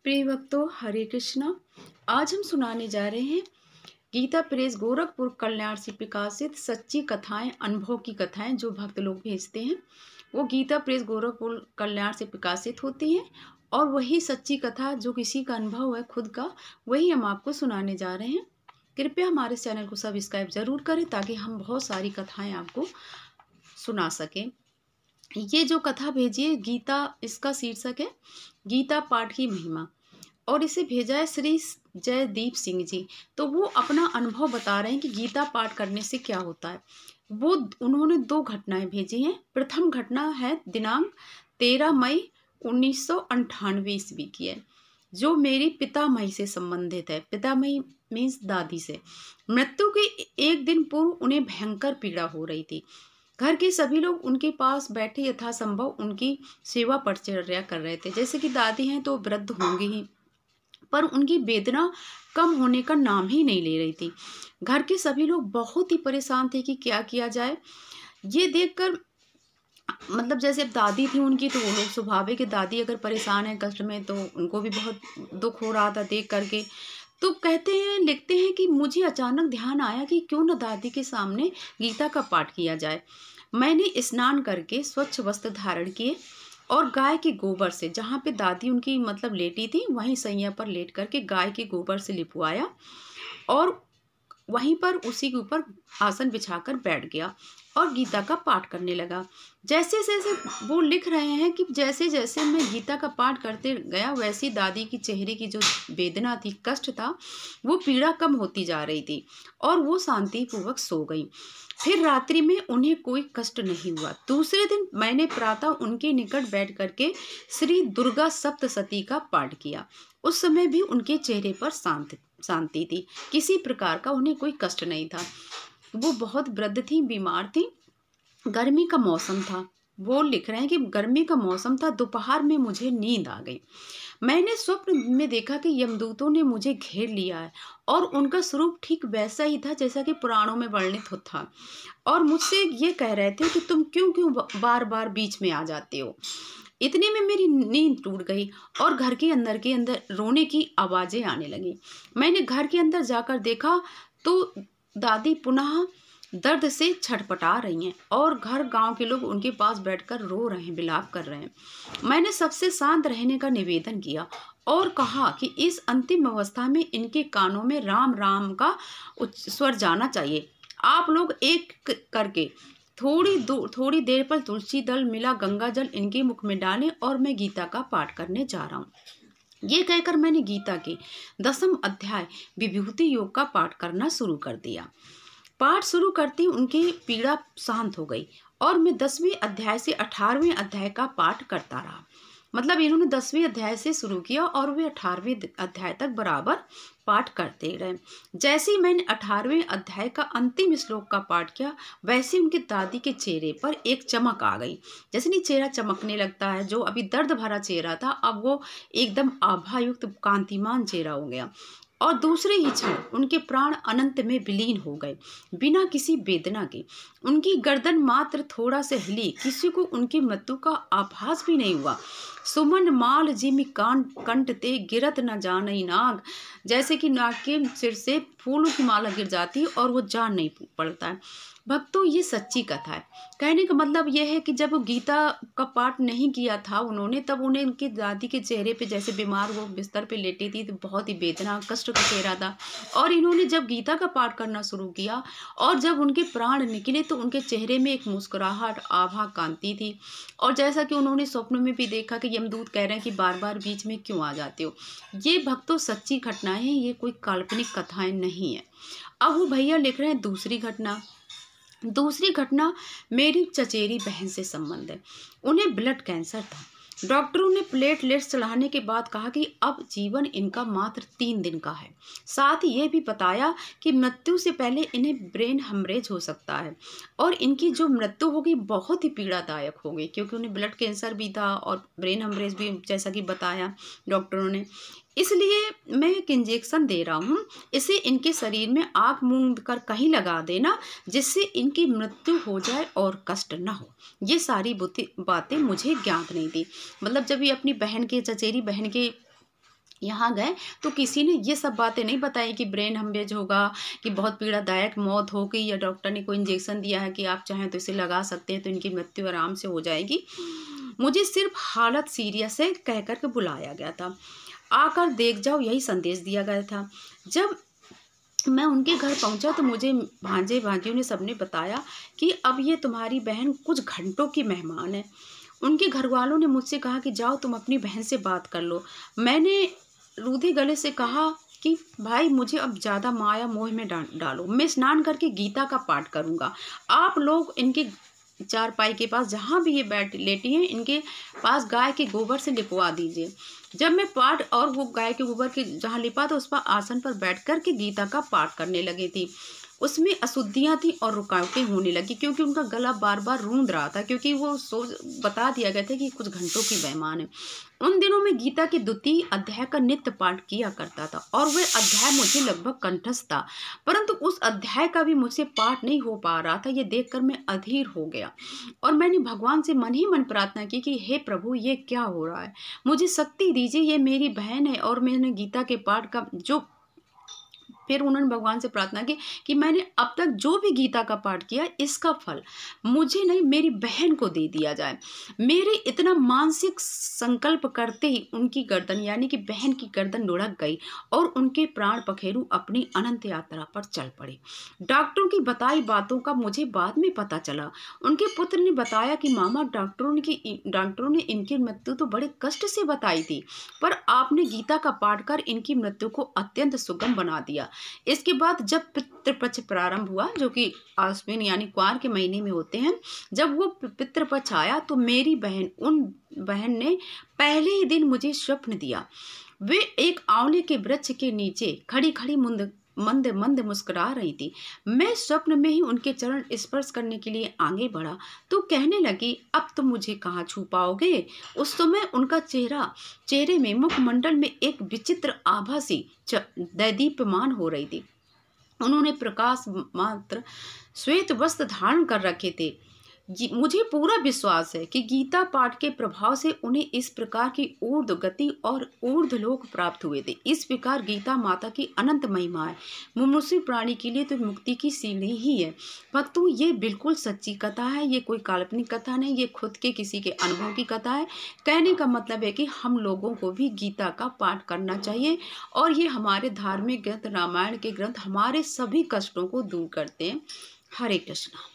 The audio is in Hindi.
प्रिय भक्तों, हरे कृष्णा। आज हम सुनाने जा रहे हैं गीता प्रेस गोरखपुर कल्याण से प्रकाशित सच्ची कथाएं, अनुभव की कथाएं जो भक्त लोग भेजते हैं वो गीता प्रेस गोरखपुर कल्याण से प्रकाशित होती हैं। और वही सच्ची कथा जो किसी का अनुभव है खुद का, वही हम आपको सुनाने जा रहे हैं। कृपया हमारे चैनल को सब्सक्राइब जरूर करें ताकि हम बहुत सारी कथाएं आपको सुना सकें। ये जो कथा भेजी है गीता, इसका शीर्षक है गीता पाठ की महिमा, और इसे भेजा है श्री जयदीप सिंह जी। तो वो अपना अनुभव बता रहे हैं कि गीता पाठ करने से क्या होता है। वो उन्होंने दो घटनाएं भेजी हैं। प्रथम घटना है दिनांक 13 मई 1998 ईस्वी की है, जो मेरी पितामही से संबंधित है। पितामही मीन्स दादी से। मृत्यु के एक दिन पूर्व उन्हें भयंकर पीड़ा हो रही थी। घर के सभी लोग उनके पास बैठे यथासंभव उनकी सेवा परिचर्या कर रहे थे। जैसे कि दादी हैं तो वृद्ध होंगी ही, पर उनकी वेदना कम होने का नाम ही नहीं ले रही थी। घर के सभी लोग बहुत ही परेशान थे कि क्या किया जाए। ये देखकर मतलब जैसे अब दादी थी उनकी, तो वो लोग स्वाभाविक है, दादी अगर परेशान है कष्ट में तो उनको भी बहुत दुख हो रहा था देख करके। तो कहते हैं, लिखते हैं कि मुझे अचानक ध्यान आया कि क्यों न दादी के सामने गीता का पाठ किया जाए। मैंने स्नान करके स्वच्छ वस्त्र धारण किए और गाय के गोबर से, जहाँ पे दादी उनकी मतलब लेटी थी वहीं सैया पर लेट करके गाय के गोबर से लिपवाया और वहीं पर उसी के ऊपर आसन बिछाकर बैठ गया और गीता का पाठ करने लगा। जैसे जैसे वो लिख रहे हैं कि जैसे जैसे मैं गीता का पाठ करते गया, वैसी दादी की चेहरे की जो वेदना थी, कष्ट था, वो पीड़ा कम होती जा रही थी और वो शांतिपूर्वक सो गई। फिर रात्रि में उन्हें कोई कष्ट नहीं हुआ। दूसरे दिन मैंने प्रातः उनके निकट बैठ करके श्री दुर्गा सप्तशती का पाठ किया। उस समय भी उनके चेहरे पर शांति थी, किसी प्रकार का उन्हें कोई कष्ट नहीं था। वो बहुत वृद्ध थी, बीमार थी, गर्मी का मौसम था। वो लिख रहे हैं कि गर्मी का मौसम था, दोपहर में मुझे नींद आ गई। मैंने स्वप्न में देखा कि यमदूतों ने मुझे घेर लिया है और उनका स्वरूप ठीक वैसा ही था जैसा कि पुराणों में वर्णित होता था, और मुझसे ये कह रहे थे कि तुम क्यों क्यों बार बार बीच में आ जाते हो। इतने में मेरी नींद टूट गई और घर के अंदर रोने की आवाजें आने लगी। मैंने घर के अंदर जाकर देखा तो दादी पुनः दर्द से छटपटा रही हैं और घर गांव के लोग उनके पास बैठकर रो रहे हैं, विलाप कर रहे हैं। मैंने सबसे शांत रहने का निवेदन किया और कहा कि इस अंतिम अवस्था में इनके कानों में राम राम का स्वर जाना चाहिए। आप लोग एक करके थोड़ी देर पर तुलसी दल मिला गंगा जल इनके मुख में डालें और मैं गीता का पाठ करने जा रहा हूँ। ये कहकर मैंने गीता के 10वें अध्याय विभूति योग का पाठ करना शुरू कर दिया। पाठ शुरू करते उनकी पीड़ा शांत हो गई और मैं 10वें अध्याय से 18वें अध्याय का पाठ करता रहा। मतलब इन्होंने 10वें अध्याय से शुरू किया और वे 18वें अध्याय तक बराबर पाठ करते रहे। जैसे ही मैंने 18वें अध्याय का अंतिम श्लोक का पाठ किया, वैसे उनकी दादी के चेहरे पर एक चमक आ गई। जैसे नहीं चेहरा चमकने लगता है, जो अभी दर्द भरा चेहरा था अब वो एकदम आभायुक्त कांतिमान चेहरा हो गया और दूसरे ही क्षण उनके प्राण अनंत में विलीन हो गए बिना किसी वेदना के। उनकी गर्दन मात्र थोड़ा से हिली, किसी को उनकी मृत्यु का आभास भी नहीं हुआ। सुमन माल जिमि कंठ ते गिरत न जानई नाग, जैसे कि नाग के सिर से फूलों की माला गिर जाती है और वो जान नहीं पड़ता है। भक्तों, ये सच्ची कथा है। कहने का मतलब यह है कि जब गीता का पाठ नहीं किया था उन्होंने, तब उन्हें उनकी दादी के चेहरे पे, जैसे बीमार वो बिस्तर पे लेटी थी तो बहुत ही वेदना कष्ट का चेहरा था, और इन्होंने जब गीता का पाठ करना शुरू किया और जब उनके प्राण निकले तो उनके चेहरे में एक मुस्कुराहट, आभा, कांति थी। और जैसा कि उन्होंने स्वप्न में भी देखा कि यमदूत कह रहे हैं कि बार बार बीच में क्यों आ जाते हो। ये भक्तों सच्ची घटनाएं हैं, ये कोई काल्पनिक कथाएं नहीं है। अब वो भैया लिख रहे हैं दूसरी घटना मेरी चचेरी बहन से संबंध है। उन्हें ब्लड कैंसर था। डॉक्टरों ने प्लेटलेट्स चढ़ाने के बाद कहा कि अब जीवन इनका मात्र 3 दिन का है। साथ ही ये भी बताया कि मृत्यु से पहले इन्हें ब्रेन हेमरेज हो सकता है और इनकी जो मृत्यु होगी बहुत ही पीड़ादायक होगी, क्योंकि उन्हें ब्लड कैंसर भी था और ब्रेन हेमरेज भी, जैसा कि बताया डॉक्टरों ने। इसलिए मैं एक इंजेक्शन दे रहा हूँ, इसे इनके शरीर में आग मूंद कर कहीं लगा देना जिससे इनकी मृत्यु हो जाए और कष्ट न हो। ये सारी बातें मुझे ज्ञात नहीं थी। मतलब जब ये अपनी बहन के, चचेरी बहन के यहाँ गए तो किसी ने ये सब बातें नहीं बताई कि ब्रेन हेमरेज होगा, कि बहुत पीड़ादायक मौत होगी, या डॉक्टर ने कोई इंजेक्शन दिया है कि आप चाहें तो इसे लगा सकते हैं तो इनकी मृत्यु आराम से हो जाएगी। मुझे सिर्फ हालत सीरियस है कह कर के बुलाया गया था, आकर देख जाओ, यही संदेश दिया गया था। जब मैं उनके घर पहुंचा तो मुझे भांजे भांजियों ने सबने बताया कि अब ये तुम्हारी बहन कुछ घंटों की मेहमान है। उनके घर वालों ने मुझसे कहा कि जाओ तुम अपनी बहन से बात कर लो। मैंने रूधे गले से कहा कि भाई मुझे अब ज़्यादा माया मोह में डालो, मैं स्नान करके गीता का पाठ करूँगा। आप लोग इनके चारपाई के पास जहाँ भी ये बैठ लेटी हैं, इनके पास गाय के गोबर से लिपवा दीजिए। जब मैं पाठ और वो गाय के गोबर के जहाँ लिपा तो उस पर आसन पर बैठ कर के गीता का पाठ करने लगी थी। उसमें अशुद्धियाँ थी और रुकावटें होने लगी क्योंकि उनका गला बार बार रूंध रहा था, क्योंकि वो बता दिया गया था कि कुछ घंटों की मेहमान है। उन दिनों में गीता के 2 अध्याय का नित्य पाठ किया करता था और वह अध्याय मुझे लगभग कंठस्थ था, परंतु उस अध्याय का भी मुझसे पाठ नहीं हो पा रहा था। ये देखकर मैं अधीर हो गया और मैंने भगवान से मन ही मन प्रार्थना की कि हे प्रभु, ये क्या हो रहा है, मुझे शक्ति दीजिए, ये मेरी बहन है और मैंने गीता के पाठ का जो फिर उन्होंने भगवान से प्रार्थना की कि मैंने अब तक जो भी गीता का पाठ किया इसका फल मुझे नहीं मेरी बहन को दे दिया जाए। मेरे इतना मानसिक संकल्प करते ही उनकी गर्दन यानी कि बहन की गर्दन लुढ़क गई और उनके प्राण पखेरु अपनी अनंत यात्रा पर चल पड़े। डॉक्टरों की बताई बातों का मुझे बाद में पता चला। उनके पुत्र ने बताया कि मामा, डॉक्टरों ने इनकी मृत्यु तो बड़े कष्ट से बताई थी, पर आपने गीता का पाठ कर इनकी मृत्यु को अत्यंत सुगम बना दिया। इसके बाद जब पितृपक्ष प्रारंभ हुआ, जो कि आश्विन यानी क्वार के महीने में होते हैं, जब वो पितृपक्ष आया तो मेरी उन बहन ने पहले ही दिन मुझे स्वप्न दिया। वे एक आंवले के वृक्ष के नीचे खड़ी खड़ी मंद मंद मुस्कुरा रही थी। मैं स्वप्न में ही उनके चरण स्पर्श करने के लिए आगे बढ़ा तो कहने लगी, अब तुम मुझे कहाँ छू पाओगे। उस समय उनका चेहरे में मुखमंडल में एक विचित्र आभा सी दैदीप्यमान हो रही थी। उन्होंने प्रकाश मात्र श्वेत वस्त्र धारण कर रखे थे। मुझे पूरा विश्वास है कि गीता पाठ के प्रभाव से उन्हें इस प्रकार की ऊर्ध्व गति और ऊर्ध्वलोक प्राप्त हुए थे। इस प्रकार गीता माता की अनंत महिमा है। मुमुक्षु प्राणी के लिए तो मुक्ति की सीढ़ी ही है। भक्तों, ये बिल्कुल सच्ची कथा है, ये कोई काल्पनिक कथा नहीं, ये खुद के किसी के अनुभव की कथा है। कहने का मतलब है कि हम लोगों को भी गीता का पाठ करना चाहिए और ये हमारे धार्मिक ग्रंथ, रामायण के ग्रंथ हमारे सभी कष्टों को दूर करते हैं। हरे कृष्णा।